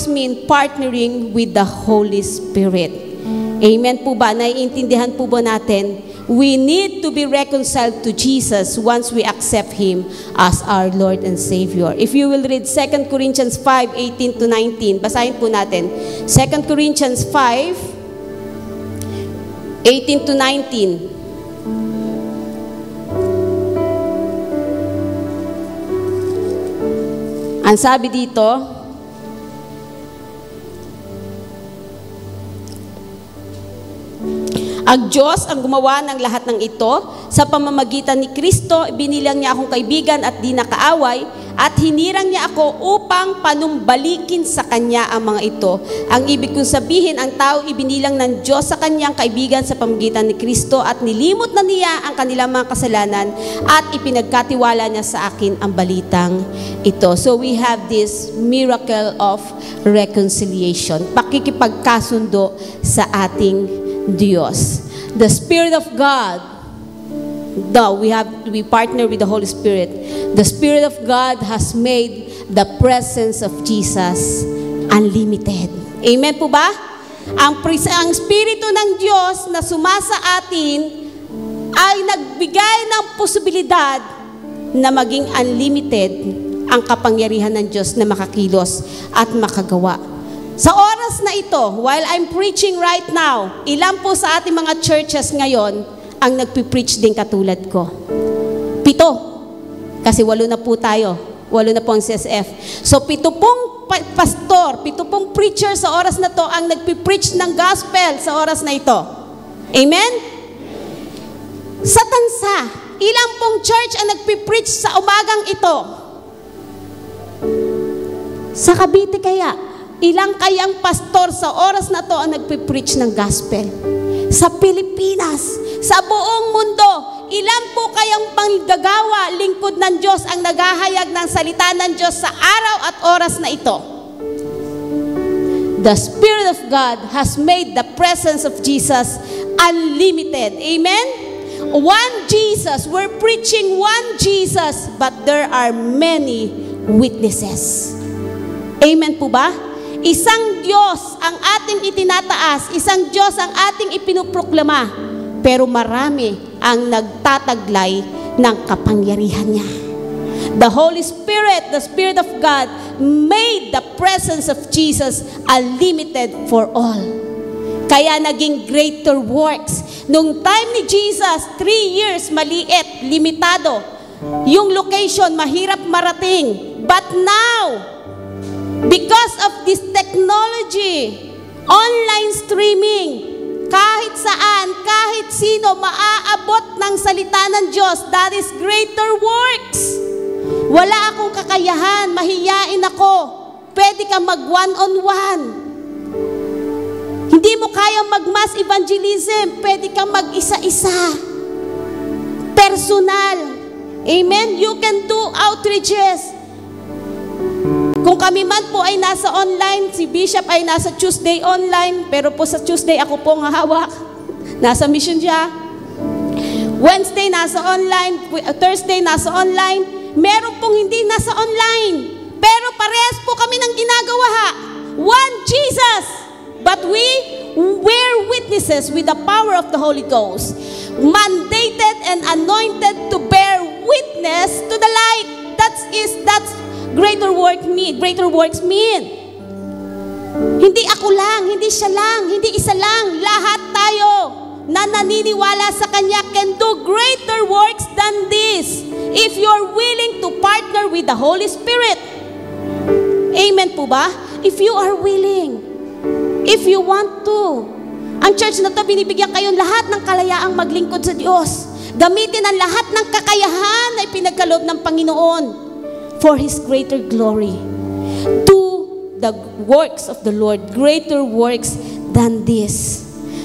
mean partnering with the Holy Spirit. Amen po ba? Naiintindihan po ba natin? We need to be reconciled to Jesus once we accept Him as our Lord and Savior. If you will read 2 Corinthians 5:18 to 19, basahin po natin. 2 Corinthians 5:18 to 19. Ang sabi dito, ang Diyos ang gumawa ng lahat ng ito. Sa pamamagitan ni Kristo, binilang niya akong kaibigan at di nakaaway, at hinirang niya ako upang panumbalikin sa Kanya ang mga ito. Ang ibig kong sabihin, ang tao ibinilang ng Diyos sa Kanyang kaibigan sa pamamagitan ni Kristo, at nilimot na niya ang kanilang mga kasalanan, at ipinagkatiwala niya sa akin ang balitang ito. So we have this miracle of reconciliation. Pakikipagkasundo sa ating Diyos. The Spirit of God, we partner with the Holy Spirit. The Spirit of God has made the presence of Jesus unlimited. Amen po ba? Ang Espiritu ng Diyos na sumasa atin ay nagbigay ng posibilidad na maging unlimited ang kapangyarihan ng Diyos na makakilos at makagawa. Sa oras na ito, while I'm preaching right now, ilan po sa ating mga churches ngayon ang nagpipreach din katulad ko? 7. Kasi 8 na po tayo. 8 na po ang CSF. So 7 pastor, 7 preacher sa oras na to ang nagpipreach ng gospel sa oras na ito. Amen? Sa Tansa, ilang pong church ang nagpipreach sa umagang ito? Sa Cavite kaya? Ilang kayang pastor sa oras na to ang nagpipreach ng gospel? Sa Pilipinas, sa buong mundo, ilan po kayang panggagawa, lingkod ng Diyos ang naghahayag ng salita ng Diyos sa araw at oras na ito? The Spirit of God has made the presence of Jesus unlimited. Amen? One Jesus. We're preaching one Jesus, but there are many witnesses. Amen po ba? Isang Diyos ang ating itinataas, isang Diyos ang ating ipinuproklama, pero marami ang nagtataglay ng kapangyarihan niya. The Holy Spirit, the Spirit of God, made the presence of Jesus unlimited for all. Kaya naging greater works. Nung time ni Jesus, 3 years, maliit, limitado. Yung location, mahirap marating. But now, because of this technology, online streaming, kahit sino maaabot ng salita ng Diyos. That is greater works. Wala akong kakayahan, mahiyain ako. Pwede ka mag one-on-one. Hindi mo kayang mag-mass evangelism, pwede kang mag-isa-isa. Personal. Amen? You can do outreaches. Kung kami man po ay nasa online, si Bishop ay nasa Tuesday online, pero po sa Tuesday ako po ang hawak. Nasa mission siya. Wednesday nasa online, Thursday nasa online. Meron pong hindi nasa online. Pero parehas po kami ng ginagawa. One Jesus. But we're witnesses with the power of the Holy Ghost. Mandated and anointed to bear witness to the light. That's greater works mean. Hindi ako lang, hindi siya lang, hindi isa lang. Lahat tayo na naniniwala sa Kanya can do greater works than this if you're willing to partner with the Holy Spirit. Amen po ba? If you are willing, if you want to. Ang church na to, binibigyan kayo lahat ng kalayaang maglingkod sa Diyos. Gamitin ang lahat ng kakayahan na ipinagkaloob ng Panginoon for His greater glory. Do the works of the Lord, greater works than this.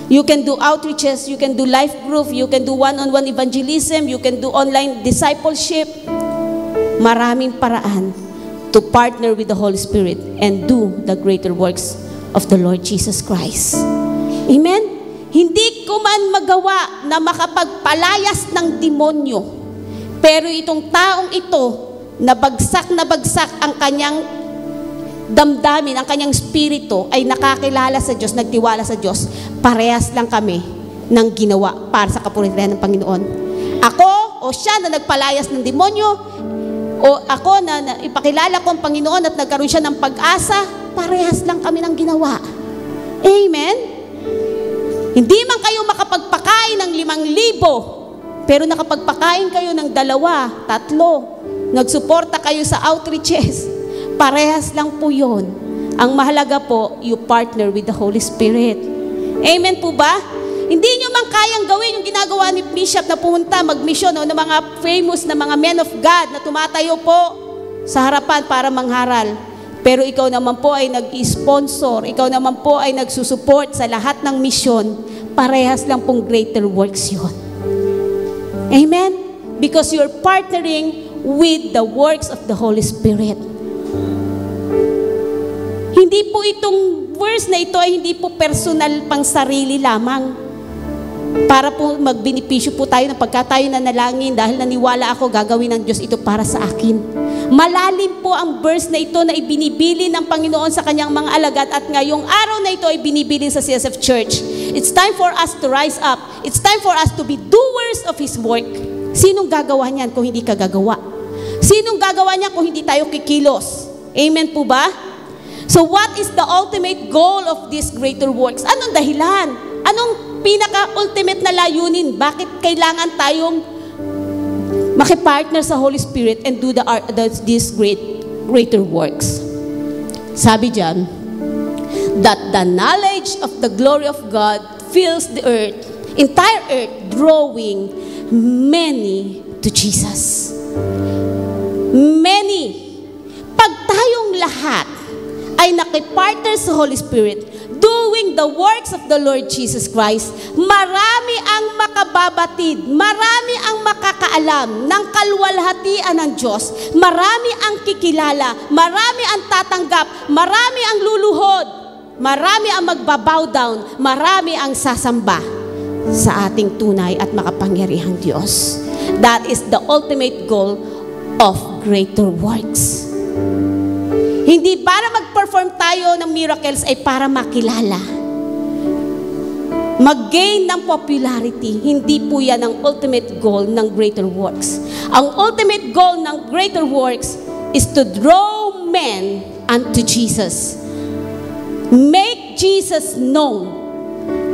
You can do outreaches, you can do life group, you can do one-on-one evangelism, you can do online discipleship. Maraming paraan to partner with the Holy Spirit and do the greater works of the Lord Jesus Christ. Amen? Hindi ko man magawa na makapagpalayas ng demonyo, pero itong taong ito, na bagsak ang kanyang damdamin, ang kanyang spirito ay nakakilala sa Diyos, nagtiwala sa Diyos. Parehas lang kami ng ginawa para sa kapurihan ng Panginoon. Ako o siya na nagpalayas ng demonyo, o ako na ipakilala ko ang Panginoon at nagkaroon siya ng pag-asa, parehas lang kami ng ginawa. Amen? Hindi man kayo makapagpakain ng 5,000, pero nakapagpakain kayo ng 2, 3, nagsuporta kayo sa outreaches, parehas lang po yun. Ang mahalaga po, you partner with the Holy Spirit. Amen po ba? Hindi nyo man kayang gawin yung ginagawa ni Bishop na pumunta, mag-mission, o ng mga famous na mga men of God na tumatayo po sa harapan para mangharal. Pero ikaw naman po ay nag-sponsor, ikaw naman po ay nagsusupport sa lahat ng mission, parehas lang pong greater works yun. Amen? Because you're partnering with the works of the Holy Spirit. Hindi po itong verse na ito ay hindi po personal pang sarili lamang. Para po magbenepisyo po tayo ng pagka tayo nanalangin dahil naniwala ako gagawin ng Diyos ito para sa akin. Malalim po ang verse na ito na ibinibili ng Panginoon sa kanyang mga alagad at ngayong araw na ito ay binibilin sa CSF Church. It's time for us to rise up. It's time for us to be doers of His work. Sinong gagawa niyan kung hindi ka gagawa? Sinong gagawa niyan kung hindi tayo kikilos? Amen po ba? So what is the ultimate goal of these greater works? Anong dahilan? Anong pinaka-ultimate na layunin? Bakit kailangan tayong makipartner sa Holy Spirit and do these greater works? Sabi dyan, that the knowledge of the glory of God fills the earth, entire earth, drawing many to Jesus. Many. Pag tayong lahat ay nakipartner sa Holy Spirit, doing the works of the Lord Jesus Christ, marami ang makababatid, marami ang makakaalam ng kaluwalhatian ng Diyos, marami ang kikilala, marami ang tatanggap, marami ang luluhod, marami ang magbabow down, marami ang sasamba sa ating tunay at makapangyarihang Diyos. That is the ultimate goal of greater works. Hindi para mag-perform tayo ng miracles ay para makilala. Mag-gain ng popularity. Hindi po yan ang ultimate goal ng greater works. Ang ultimate goal ng greater works is to draw men unto Jesus. Make Jesus known.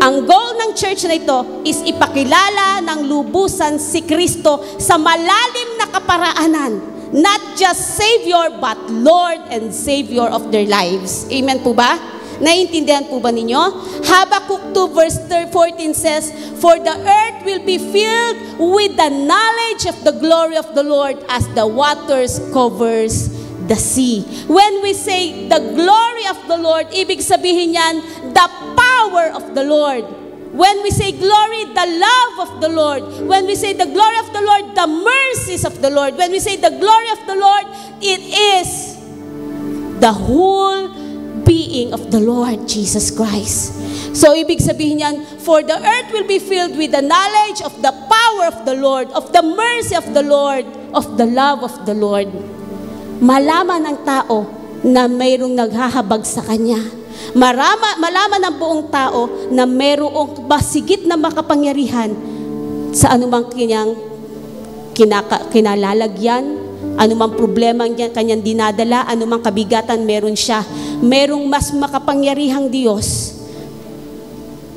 Ang goal ng church na ito is ipakilala ng lubusan si Kristo sa malalim na kaparaanan. Not just Savior, but Lord and Savior of their lives. Amen po ba? Naiintindihan po ba ninyo? Habakuk 2 verse 14 says, "For the earth will be filled with the knowledge of the glory of the Lord as the waters covers the sea." When we say the glory of the Lord, ibig sabihin yan, the power of the Lord. When we say glory, the love of the Lord. When we say the glory of the Lord, the mercies of the Lord. When we say the glory of the Lord, it is the whole being of the Lord Jesus Christ. So, ibig sabihin yan, for the earth will be filled with the knowledge of the power of the Lord, of the mercy of the Lord, of the love of the Lord. Malaman ng tao na mayroong naghahabag sa kanya. Malaman ng buong tao na mayroong masigit na makapangyarihan sa anumang kinalalagyan, anumang problema kanyang dinadala, anumang kabigatan meron siya. Merong mas makapangyarihang Diyos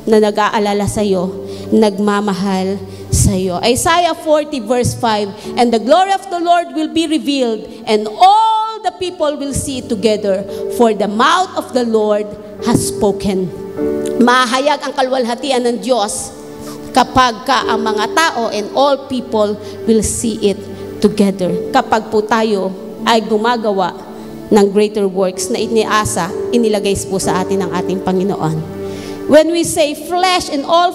na nag-aalala sa iyo, nagmamahal sa iyo. Isaiah 40 verse 5, "And the glory of the Lord will be revealed, and all the people will see it together, for the mouth of the Lord has spoken." Mahayag ang kalwalhatian ng Diyos kapag ang mga tao and all people will see it together. Kapag po tayo ay gumagawa ng greater works na iniasa, inilagay po sa atin ng ating Panginoon. When we say flesh and all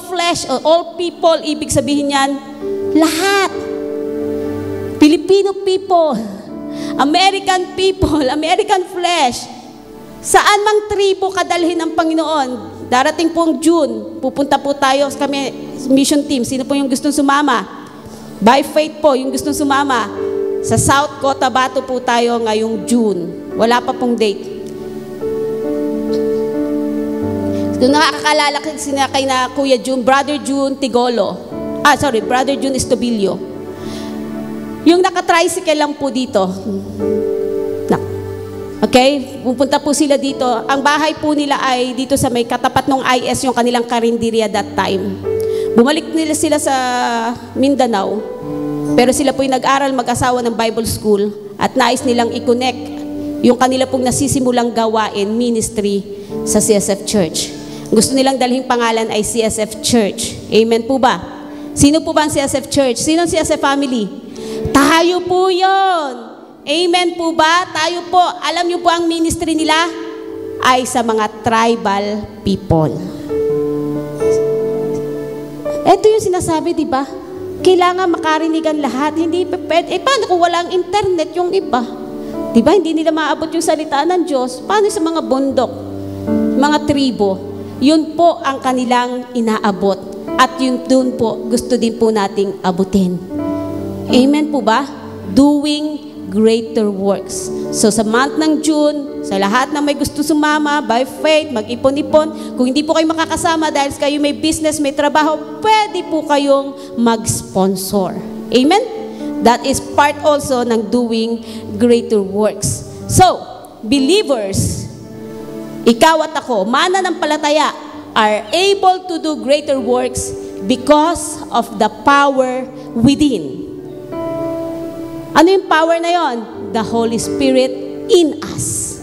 people, ibig sabihin yan, lahat. Filipino people, American people, American flesh, saan mang tribo kadalhin ng Panginoon. Darating pong June, pupunta po tayo kami, mission team. Sino po yung gustong sumama? By faith po, yung gustong sumama. Sa South Cotabato po tayo ngayong June. Wala pa pong date. Doon nakakalala kay na Kuya June, Brother June Tigolo. Brother June Estobilio. Yung naka-tricycle lang po dito. Okay? Pupunta po sila dito. Ang bahay po nila ay dito sa may katapat ng IS, yung kanilang karinderya that time. Bumalik nila sila sa Mindanao. Pero sila po yung nag-aral mag-asawa ng Bible School at nais nilang i-connect yung kanila pong nasisimulang gawain, ministry sa CSF Church. Gusto nilang dalhin pangalan ay CSF Church. Amen po ba? Sino po ba ang CSF Church? Sino ang CSF family? Tayo po yun. Amen po ba? Tayo po. Alam niyo po ang ministry nila ay sa mga tribal people. Ito yung sinasabi, di ba? Kailangan makarinig ang lahat. Hindi pwede. Paano kung walang internet yung iba? Di ba? Hindi nila maabot yung salita ng Diyos. Paano sa mga bundok? Mga tribo? Yun po ang kanilang inaabot. At yun dun po, gusto din po nating abutin. Amen po ba? Doing greater works. So sa month ng June, sa lahat na may gusto sumama, by faith, mag-ipon-ipon. Kung hindi po kayo makakasama dahil kayo may business, may trabaho, pwede po kayong mag-sponsor. Amen? That is part also ng doing greater works. So, believers, ikaw at ako, mananampalataya, are able to do greater works because of the power within. Ano yung power na yon? The Holy Spirit in us.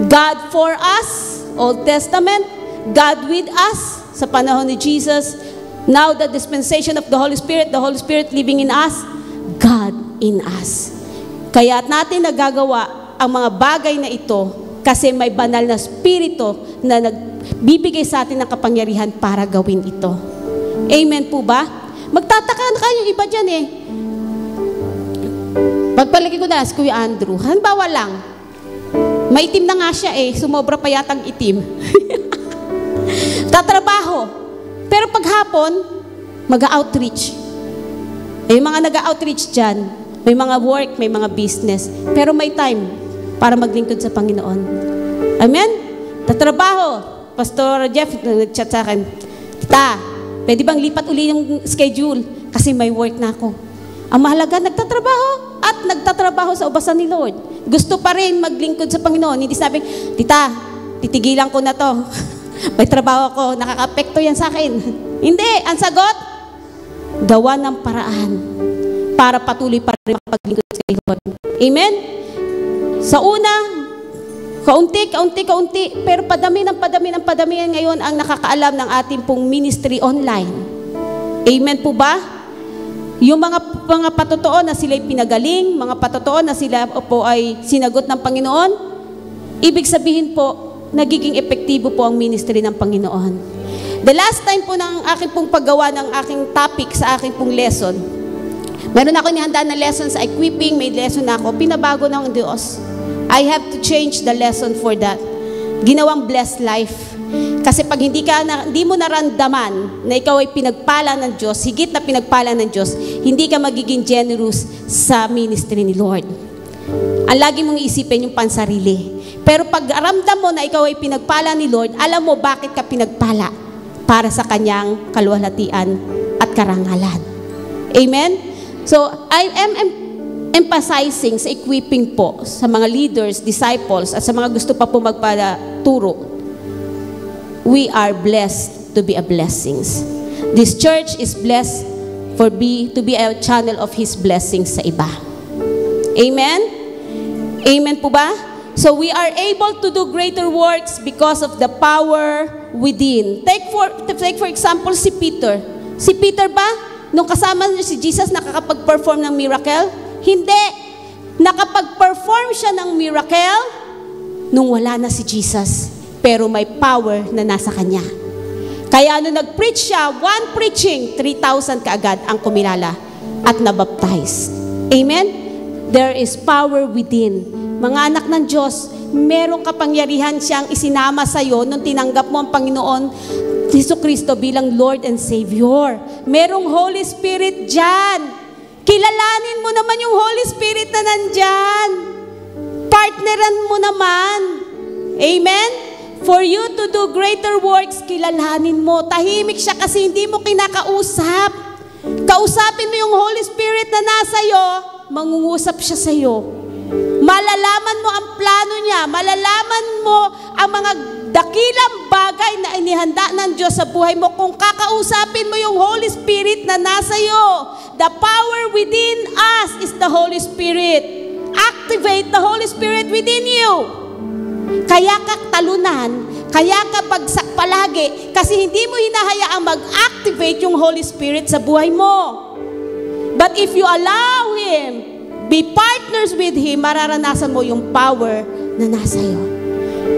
God for us, Old Testament, God with us, sa panahon ni Jesus. Now the dispensation of the Holy Spirit living in us, God in us. Kaya natin nagagawa ang mga bagay na ito kasi may banal na spirito na nagbibigay sa atin ng kapangyarihan para gawin ito. Amen po ba? Magtataka na kayo iba dyan eh. Pagpalagay ko na si Kuya Andrew, halimbawa lang, maitim na nga siya eh, sumobra pa yatang itim. Tatrabaho. Pero paghapon, mag-outreach. Eh, mga nag-outreach dyan, may mga work, may mga business, pero may time para maglingkod sa Panginoon. Amen? Tatrabaho. Pastor Jeff, nag-chat sa akin, "Tita, pwede bang lipat uli yung schedule? Kasi may work na ako." Ang mahalaga, nagtatrabaho at nagtatrabaho sa ubasan ni Lord. Gusto pa rin maglingkod sa Panginoon. Hindi sabi, "Tita, titigilan ko na to. May trabaho ako, nakaka-apekto yan sa akin." Hindi. Ang sagot, gawa ng paraan para patuloy pa rin mapaglingkod sa Lord. Amen? Sa una, Kaunti. Pero padami ngayon ang nakakaalam ng ating pong ministry online. Amen po ba? Yung mga patotoo na sila'y pinagaling, mga patotoo na sila po ay sinagot ng Panginoon, ibig sabihin po, nagiging epektibo po ang ministry ng Panginoon. The last time po ng aking pong paggawa ng aking topic sa aking pong lesson, meron ako inihanda na lesson sa equipping, may lesson na ako, pinabago ng Diyos. I have to change the lesson for that. Ginawang blessed life. Kasi pag hindi mo naramdaman na ikaw ay pinagpala ng Diyos, higit na pinagpala ng Diyos, hindi ka magiging generous sa ministry ni Lord. Ang lagi mong isipin yung pansarili. Pero pag ramdam mo na ikaw ay pinagpala ni Lord, alam mo bakit ka pinagpala para sa kanyang kaluwalhatian at karangalan. Amen? So, I am emphasizing sa equipping po sa mga leaders, disciples, at sa mga gusto pa po magpaturo. We are blessed to be a blessings. This church is blessed to be a channel of His blessings sa iba. Amen? Amen po ba? So we are able to do greater works because of the power within. Take for example si Peter. Si Peter ba, nung kasama niya si Jesus, nakakapag-perform ng miracle? Hindi. Nakapag-perform siya ng miracle nung wala na si Jesus. Pero may power na nasa kanya. Kaya nung nag-preach siya, one preaching, 3,000 kaagad ang kumilala at nabaptize. Amen? There is power within. Mga anak ng Diyos, merong kapangyarihan siyang isinama sa iyo nung tinanggap mo ang Panginoon Jesucristo bilang Lord and Savior. Merong Holy Spirit dyan. Kilalanin mo naman yung Holy Spirit na nandyan. Partneran mo naman. Amen? For you to do greater works, kilalanin mo. Tahimik siya kasi hindi mo kinakausap. Kausapin mo yung Holy Spirit na nasa iyo, mangungusap siya sa iyo. Malalaman mo ang plano niya. Malalaman mo ang mga dakilang bagay na inihanda ng Diyos sa buhay mo kung kakausapin mo yung Holy Spirit na nasa iyo. The power within us is the Holy Spirit. Activate the Holy Spirit within you. Kaya ka talunan, kaya ka bagsak palagi, kasi hindi mo hinahayaang mag-activate yung Holy Spirit sa buhay mo. But if you allow Him, be partners with Him, mararanasan mo yung power na nasa iyo.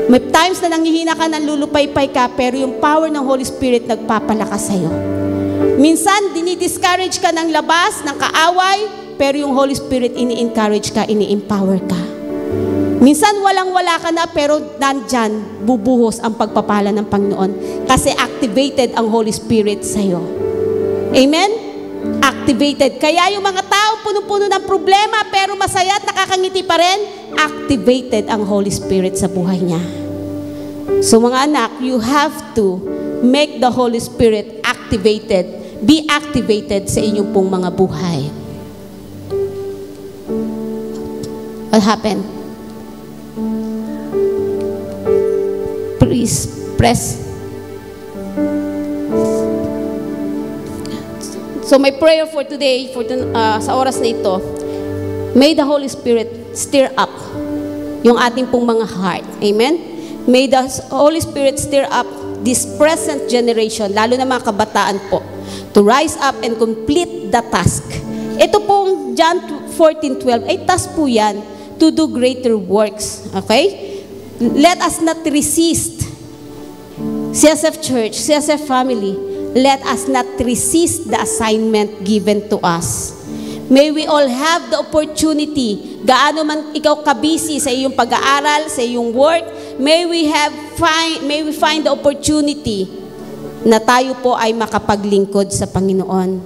May times na nanghihina ka, nanlulupaypay ka, pero yung power ng Holy Spirit nagpapalakas sa iyo. Minsan, dinidiscourage ka ng labas, ng kaaway, pero yung Holy Spirit ini-encourage ka, ini-empower ka. Minsan walang-wala ka na, pero nandyan, bubuhos ang pagpapala ng Panginoon. Kasi activated ang Holy Spirit sa iyo. Amen? Activated. Kaya yung mga tao puno-puno ng problema, pero masaya at nakakangiti pa rin, activated ang Holy Spirit sa buhay niya. So mga anak, you have to make the Holy Spirit activated. Be activated sa inyong pong mga buhay. What happened? Please press. So my prayer for today, sa oras na ito, may the Holy Spirit stir up yung ating pong mga heart. Amen? May the Holy Spirit stir up this present generation, lalo na mga kabataan po, to rise up and complete the task. Ito pong John 14:12, ay task po yan, to do greater works. Okay? Let us not resist. CSF Church, CSF family, let us not resist the assignment given to us. May we all have the opportunity, gaano man ikaw kabisi sa iyong pag-aaral, sa iyong work, may we find the opportunity na tayo po ay makapaglingkod sa Panginoon.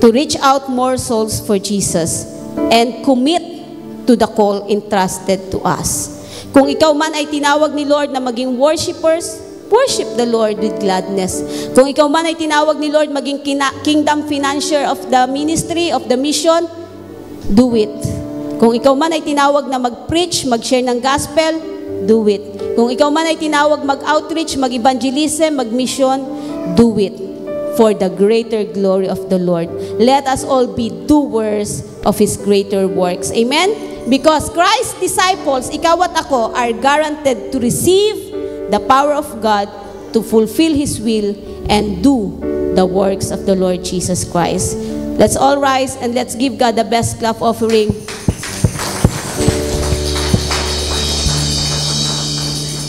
To reach out more souls for Jesus and commit to the call entrusted to us. Kung ikaw man ay tinawag ni Lord na maging worshipers, worship the Lord with gladness. Kung ikaw man ay tinawag ni Lord maging kingdom financier of the ministry, of the mission, do it. Kung ikaw man ay tinawag na mag-preach, mag-share ng gospel, do it. Kung ikaw man ay tinawag mag-outreach, mag-evangelism, mag-mission, do it. For the greater glory of the Lord. Let us all be doers of His greater works. Amen? Because Christ's disciples, ikaw at ako, are guaranteed to receive the power of God to fulfill His will and do the works of the Lord Jesus Christ. Let's all rise and let's give God the best clap offering.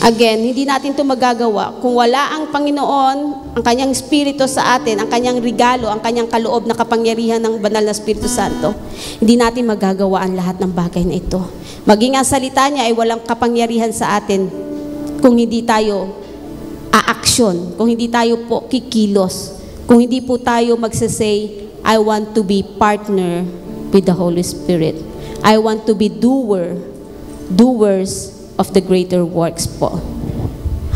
Again, hindi natin ito magagawa kung wala ang Panginoon, ang Kanyang Espiritu sa atin, ang Kanyang regalo, ang Kanyang kaloob na kapangyarihan ng Banal na Espiritu Santo. Hindi natin magagawa ang lahat ng bagay na ito. Maging ang salita niya ay walang kapangyarihan sa atin kung hindi tayo aaksyon, kung hindi tayo po kikilos, kung hindi po tayo magsasay, I want to be partner with the Holy Spirit. I want to be doers of the greater works po.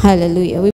Hallelujah.